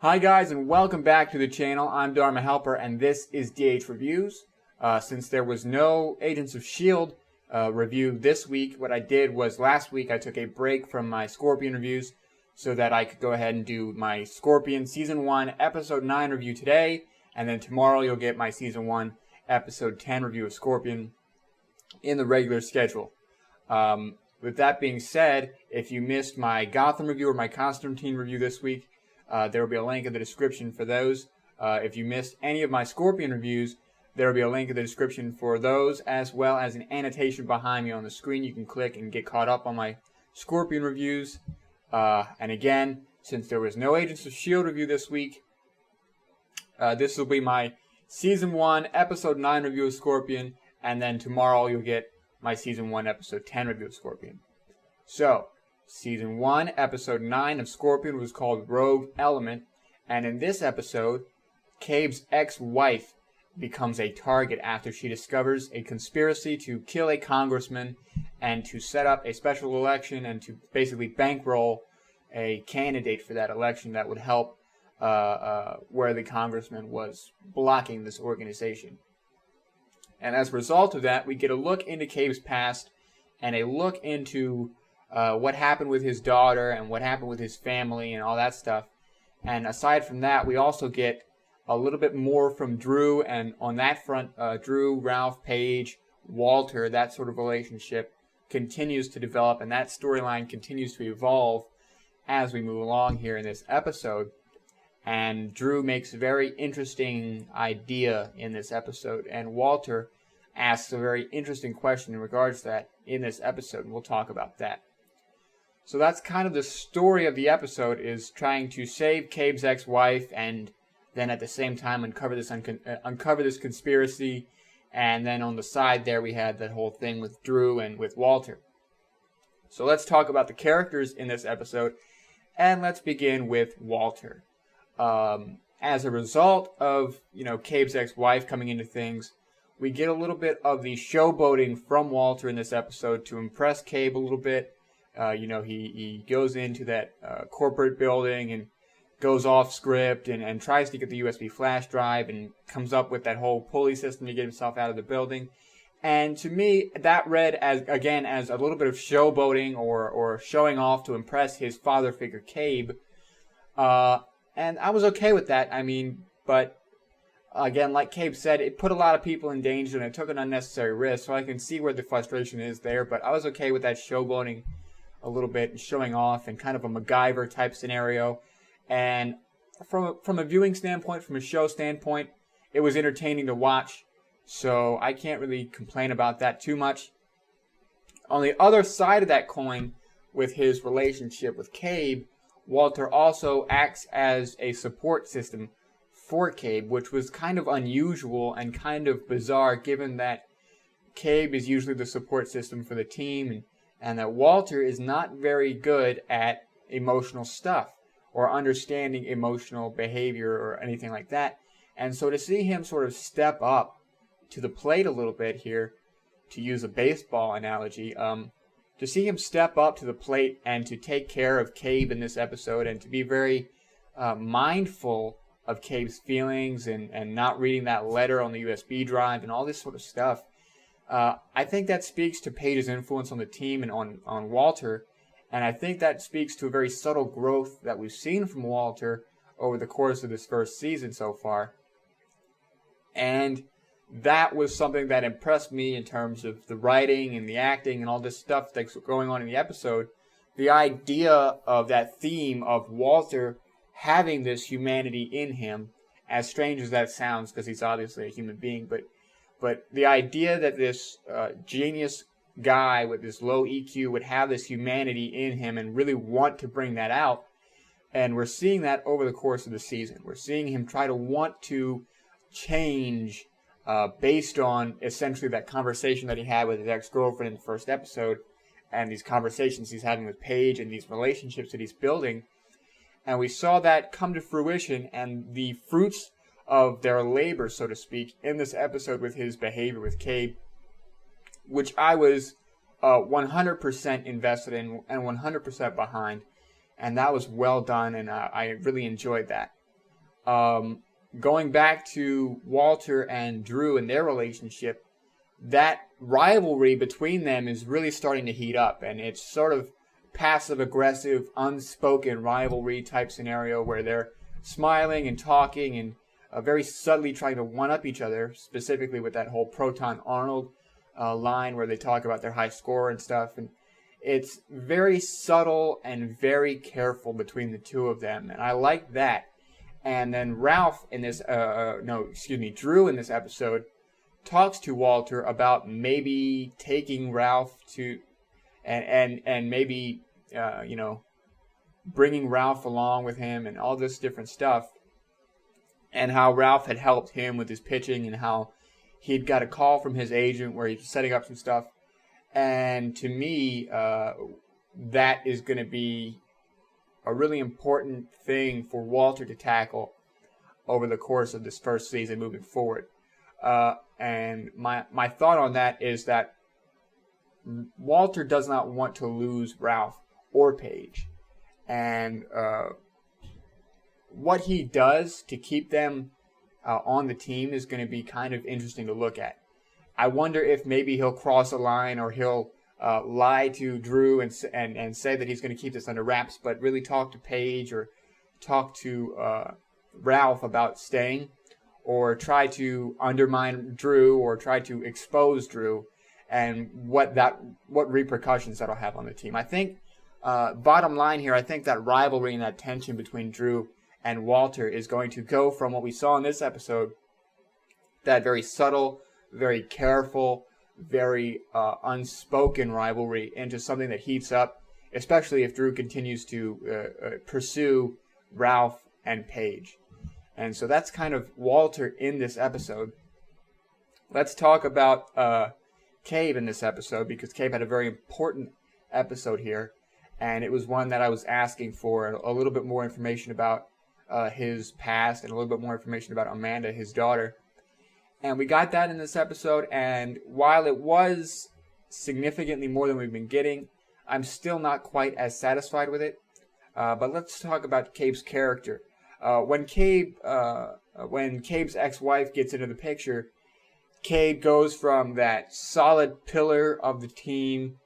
Hi guys, and welcome back to the channel. I'm Dharma Helper and this is DH Reviews. Since there was no Agents of S.H.I.E.L.D. Review this week, what I did was last week I took a break from my Scorpion reviews so that I could go ahead and do my Scorpion Season 1 Episode 9 review today, and then tomorrow you'll get my Season 1 Episode 10 review of Scorpion in the regular schedule. With that being said, if you missed my Gotham review or my Constantine review this week, there will be a link in the description for those. If you missed any of my Scorpion reviews, there will be a link in the description for those, as well as an annotation behind me on the screen. You can click and get caught up on my Scorpion reviews. And again, since there was no Agents of S.H.I.E.L.D. review this week, this will be my Season 1, Episode 9 review of Scorpion, and then tomorrow you'll get my Season 1, Episode 10 review of Scorpion. So, Season 1, Episode 9 of Scorpion was called Rogue Element, and in this episode, Cabe's ex-wife becomes a target after she discovers a conspiracy to kill a congressman and to set up a special election and to basically bankroll a candidate for that election that would help where the congressman was blocking this organization. And as a result of that, we get a look into Cabe's past and a look into what happened with his daughter and what happened with his family and all that stuff. And aside from that, we also get a little bit more from Drew, and on that front, Drew, Ralph, Paige, Walter, that sort of relationship continues to develop, and that storyline continues to evolve as we move along here in this episode. And Drew makes a very interesting idea in this episode, and Walter asks a very interesting question in regards to that in this episode, and we'll talk about that. So that's kind of the story of the episode, is trying to save Cabe's ex-wife and then at the same time uncover this conspiracy. And then on the side there we had that whole thing with Drew and with Walter. So let's talk about the characters in this episode, and let's begin with Walter. As a result of, Cabe's ex-wife coming into things, we get a little bit of the showboating from Walter in this episode to impress Cabe a little bit. He goes into that corporate building and goes off script and tries to get the USB flash drive and comes up with that whole pulley system to get himself out of the building. And to me, that read as a little bit of showboating or showing off to impress his father figure, Cabe. And I was okay with that. But again, like Cabe said, it put a lot of people in danger and it took an unnecessary risk. So I can see where the frustration is there. But I was okay with that showboating a little bit and showing off and kind of a MacGyver type scenario. And from a viewing standpoint, from a show standpoint, it was entertaining to watch. So I can't really complain about that too much. On the other side of that coin, with his relationship with Cabe, Walter also acts as a support system for Cabe, which was kind of unusual and kind of bizarre, given that Cabe is usually the support system for the team, and that Walter is not very good at emotional stuff or understanding emotional behavior or anything like that. And so to see him sort of step up to the plate a little bit here, to use a baseball analogy, to see him step up to the plate and to take care of Cabe in this episode and to be very mindful of Cabe's feelings and not reading that letter on the USB drive and all this sort of stuff, I think that speaks to Paige's influence on the team and on Walter. And I think that speaks to a very subtle growth that we've seen from Walter over the course of this first season so far. And that was something that impressed me in terms of the writing and the acting and all this stuff that's going on in the episode. The idea of that theme of Walter having this humanity in him, as strange as that sounds, because he's obviously a human being, but the idea that this genius guy with this low EQ would have this humanity in him and really want to bring that out. And we're seeing that over the course of the season. We're seeing him try to want to change based on essentially that conversation that he had with his ex-girlfriend in the first episode and these conversations he's having with Paige and these relationships that he's building. And we saw that come to fruition and the fruits of their labor, so to speak, in this episode with his behavior with Cabe, which I was 100% invested in and 100% behind. And that was well done, and I really enjoyed that. going back to Walter and Drew and their relationship, that rivalry between them is really starting to heat up, and it's sort of passive-aggressive, unspoken rivalry type scenario where they're smiling and talking and very subtly trying to one-up each other, specifically with that whole Proton Arnold line where they talk about their high score and stuff. And it's very subtle and very careful between the two of them, and I like that. And then Drew in this episode talks to Walter about maybe taking Ralph to, and maybe bringing Ralph along with him and all this different stuff, and how Ralph had helped him with his pitching and how he'd got a call from his agent where he's setting up some stuff. And to me, that is going to be a really important thing for Walter to tackle over the course of this first season moving forward. And my thought on that is that Walter does not want to lose Ralph or Paige. And what he does to keep them on the team is going to be kind of interesting to look at. I wonder if maybe he'll cross a line, or he'll lie to Drew and say that he's going to keep this under wraps, but really talk to Paige or talk to Ralph about staying, or try to undermine Drew or try to expose Drew, and what repercussions that'll have on the team. I think, bottom line here, I think that rivalry and that tension between Drew and Walter is going to go from what we saw in this episode, that very subtle, very careful, very unspoken rivalry, into something that heats up, especially if Drew continues to pursue Ralph and Paige. And so that's kind of Walter in this episode. Let's talk about Cabe in this episode, because Cabe had a very important episode here, and it was one that I was asking for a little bit more information about his past and a little bit more information about Amanda, his daughter. And we got that in this episode, and while it was significantly more than we've been getting, I'm still not quite as satisfied with it. But let's talk about Cabe's character. When Cabe's ex-wife gets into the picture, Cabe goes from that solid pillar of the team,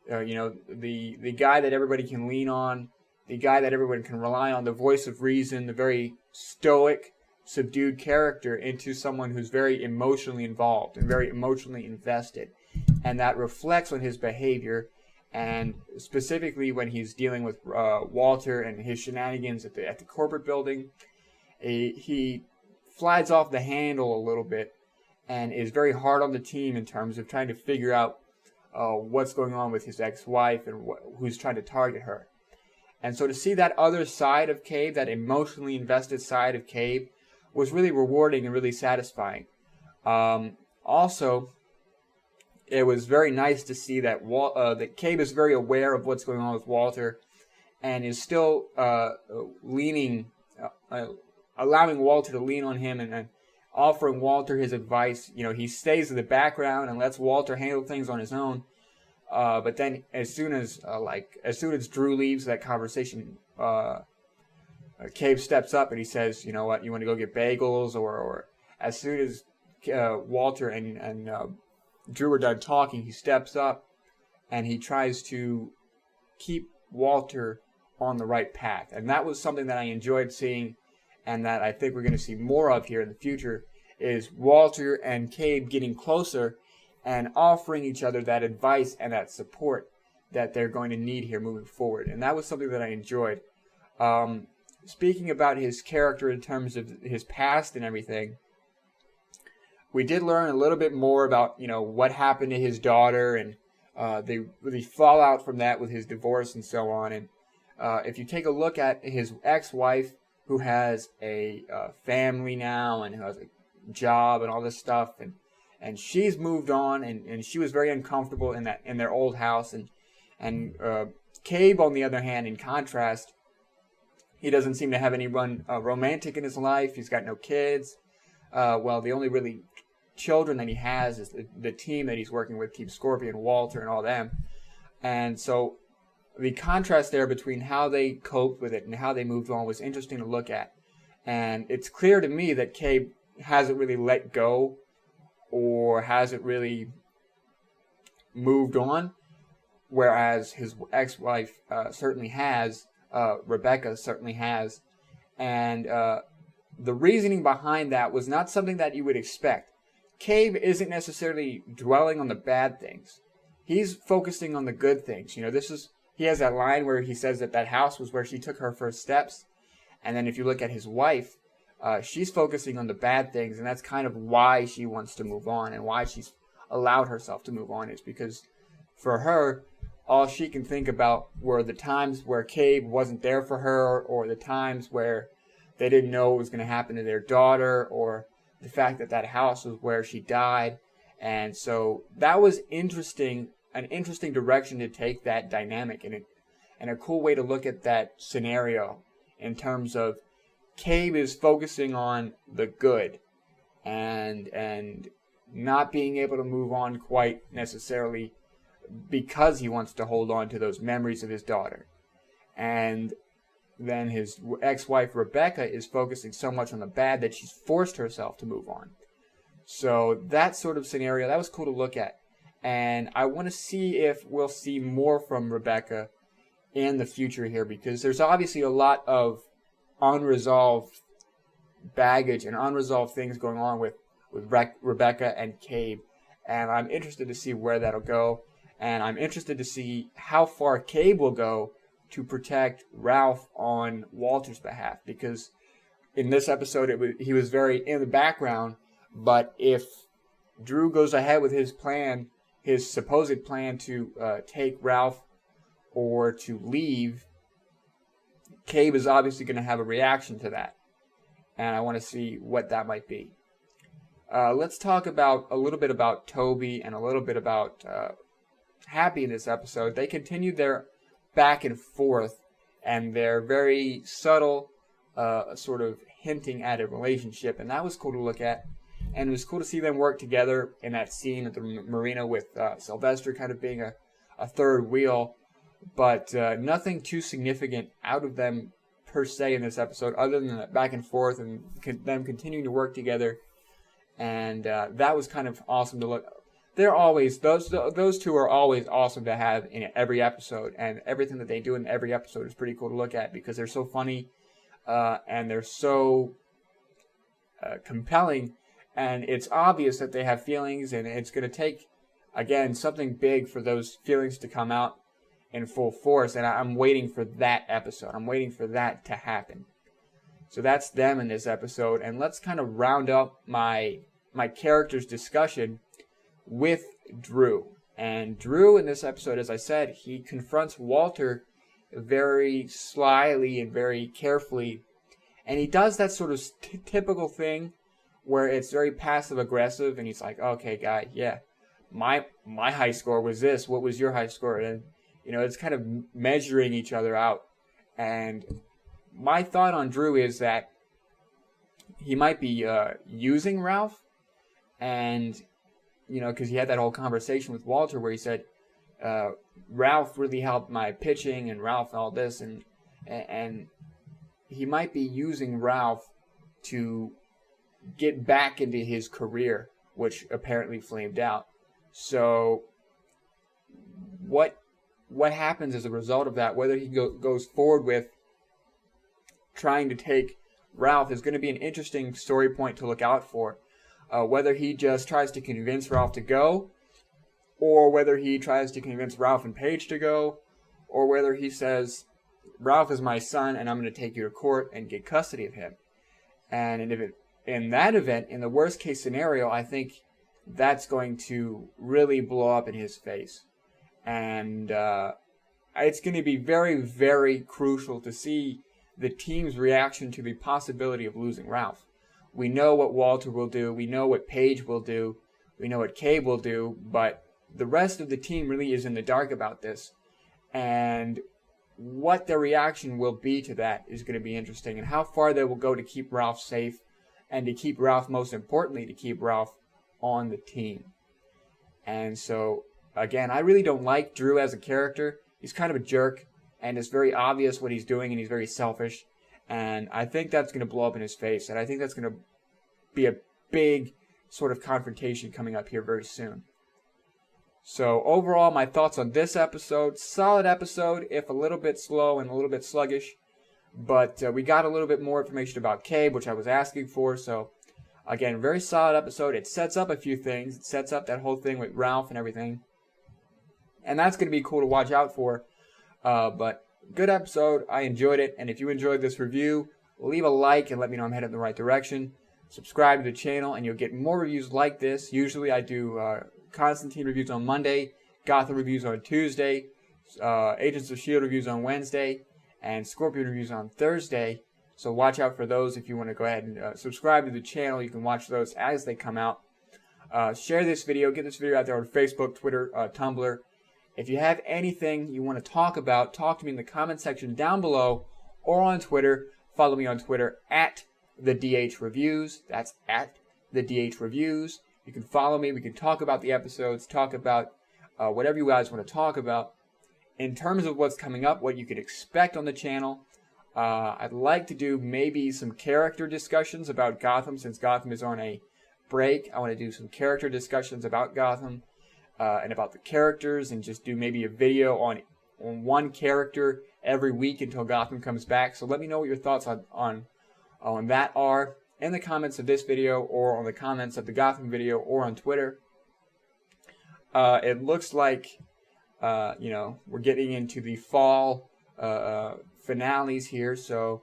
the guy that everybody can lean on, the guy that everyone can rely on, the voice of reason, the very stoic, subdued character, into someone who's very emotionally involved and very emotionally invested. And that reflects on his behavior, and specifically when he's dealing with Walter and his shenanigans at the corporate building. He flies off the handle a little bit and is very hard on the team in terms of trying to figure out what's going on with his ex-wife and who's trying to target her. And so to see that other side of Cabe, that emotionally invested side of Cabe, was really rewarding and really satisfying. Also, it was very nice to see that that Cabe is very aware of what's going on with Walter, and is still allowing Walter to lean on him and offering Walter his advice. He stays in the background and lets Walter handle things on his own. But then, as soon as Drew leaves that conversation, Cabe steps up and he says, "You know what? You want to go get bagels?" Or as soon as Walter and Drew are done talking, he steps up and he tries to keep Walter on the right path. And that was something that I enjoyed seeing, and that I think we're going to see more of here in the future, is Walter and Cabe getting closer and offering each other that advice and that support that they're going to need here moving forward. And that was something that I enjoyed. Speaking about his character in terms of his past and everything, we did learn a little bit more about, what happened to his daughter and the fallout from that with his divorce and so on. And if you take a look at his ex-wife, who has a family now and who has a job and all this stuff, and she's moved on, and she was very uncomfortable in their old house. And Cabe, on the other hand, in contrast, he doesn't seem to have anyone romantic in his life. He's got no kids. The only really children that he has is the team that he's working with, Team Scorpion, Walter, and all them. And so the contrast there between how they coped with it and how they moved on was interesting to look at. And it's clear to me that Cabe hasn't really let go or hasn't really moved on, whereas his ex-wife certainly has, Rebecca certainly has. And the reasoning behind that was not something that you would expect. Cabe isn't necessarily dwelling on the bad things. He's focusing on the good things. He has that line where he says that house was where she took her first steps. And then if you look at his wife, she's focusing on the bad things, and that's kind of why she wants to move on and why she's allowed herself to move on, is because for her, all she can think about were the times where Cabe wasn't there for her, or the times where they didn't know what was going to happen to their daughter, or the fact that house was where she died. And so that was an interesting direction to take that dynamic, and a cool way to look at that scenario, in terms of Cabe is focusing on the good and not being able to move on quite necessarily because he wants to hold on to those memories of his daughter. And then his ex-wife Rebecca is focusing so much on the bad that she's forced herself to move on. So that sort of scenario, that was cool to look at. And I want to see if we'll see more from Rebecca in the future here, because there's obviously a lot of unresolved baggage and unresolved things going on with Rebecca and Cabe. And I'm interested to see where that'll go. And I'm interested to see how far Cabe will go to protect Ralph on Walter's behalf, because in this episode he was very in the background. But if Drew goes ahead with his plan, his supposed plan to take Ralph or to leave, Cabe is obviously going to have a reaction to that, and I want to see what that might be. Let's talk a little bit about Toby and a little bit about Happy in this episode. They continued their back and forth, and they're very subtle, sort of hinting at a relationship, and that was cool to look at. And it was cool to see them work together in that scene at the marina with Sylvester kind of being a third wheel, but nothing too significant out of them per se in this episode, other than that back and forth and them continuing to work together. And that was kind of awesome to look. They're always those two are always awesome to have in every episode, and everything that they do in every episode is pretty cool to look at because they're so funny and they're so compelling, and it's obvious that they have feelings, and it's going to take, again, something big for those feelings to come out in full force, and I'm waiting for that episode. I'm waiting for that to happen. So that's them in this episode, and let's kind of round up my character's discussion with Drew. And Drew in this episode, as I said, he confronts Walter very slyly and very carefully, and he does that sort of typical thing where it's very passive aggressive, and he's like, "Okay, guy, yeah, my high score was this. What was your high score?" And it's kind of measuring each other out. And my thought on Drew is that he might be using Ralph, and because he had that whole conversation with Walter where he said, Ralph really helped my pitching, and Ralph all this, and he might be using Ralph to get back into his career, which apparently flamed out. So what happens as a result of that, whether he goes forward with trying to take Ralph, is going to be an interesting story point to look out for. Whether he just tries to convince Ralph to go, or whether he tries to convince Ralph and Paige to go, or whether he says, Ralph is my son and I'm going to take you to court and get custody of him. And in that event, in the worst case scenario, I think that's going to really blow up in his face. And it's going to be very, very crucial to see the team's reaction to the possibility of losing Ralph. We know what Walter will do. We know what Paige will do. We know what Cabe will do. But the rest of the team really is in the dark about this. And what their reaction will be to that is going to be interesting. And how far they will go to keep Ralph safe. And to keep Ralph, most importantly, to keep Ralph on the team. And so, again, I really don't like Drew as a character. He's kind of a jerk. And it's very obvious what he's doing. And he's very selfish. And I think that's going to blow up in his face, and I think that's going to be a big sort of confrontation coming up here very soon. So overall, my thoughts on this episode: solid episode, if a little bit slow and a little bit sluggish, but we got a little bit more information about Cabe, which I was asking for. So again, very solid episode. It sets up a few things. It sets up that whole thing with Ralph and everything, and that's going to be cool to watch out for. But good episode. I enjoyed it, and if you enjoyed this review, leave a like and let me know I'm headed in the right direction. Subscribe to the channel, and you'll get more reviews like this. Usually I do Constantine reviews on Monday, Gotham reviews on Tuesday, Agents of S.H.I.E.L.D. reviews on Wednesday, and Scorpion reviews on Thursday. So watch out for those if you want to go ahead and subscribe to the channel. You can watch those as they come out. Share this video. Get this video out there on Facebook, Twitter, Tumblr. If you have anything you want to talk about, talk to me in the comment section down below or on Twitter. Follow me on Twitter at @TheDHReviews. That's at @TheDHReviews. You can follow me. We can talk about the episodes, talk about whatever you guys want to talk about. In terms of what's coming up, what you could expect on the channel, I'd like to do maybe some character discussions about Gotham, since Gotham is on a break. I want to do some character discussions about Gotham and about the characters, and just do maybe a video on one character every week until Gotham comes back. So let me know what your thoughts on that are in the comments of this video, or on the comments of the Gotham video, or on Twitter. It looks like we're getting into the fall finales here. So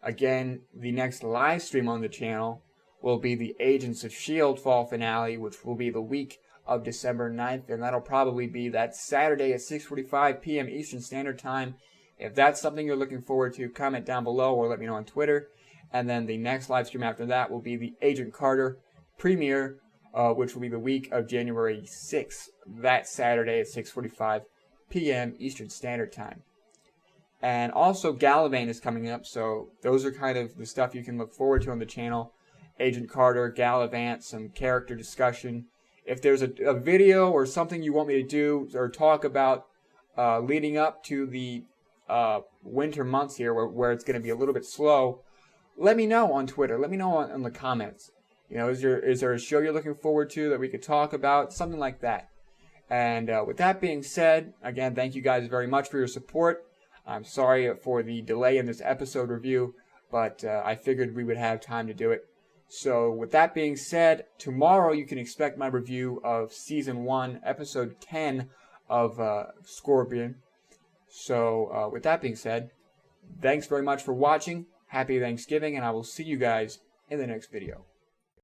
again, the next live stream on the channel will be the Agents of S.H.I.E.L.D. fall finale, which will be the week of December 9th, and that'll probably be that Saturday at 6:45 p.m. Eastern Standard Time. If that's something you're looking forward to, comment down below or let me know on Twitter. And then the next live stream after that will be the Agent Carter premiere, which will be the week of January 6th, that Saturday at 6:45 p.m. Eastern Standard Time. And also Galavant is coming up, so those are kind of the stuff you can look forward to on the channel. Agent Carter, Galavant, some character discussion. If there's a video or something you want me to do or talk about leading up to the winter months here, where it's going to be a little bit slow, let me know on Twitter. Let me know in the comments. Is there a show you're looking forward to that we could talk about? Something like that. And with that being said, again, thank you guys very much for your support. I'm sorry for the delay in this episode review, but I figured we would have time to do it. So with that being said, tomorrow you can expect my review of Season 1, Episode 10 of Scorpion. So with that being said, thanks very much for watching. Happy Thanksgiving, and I will see you guys in the next video.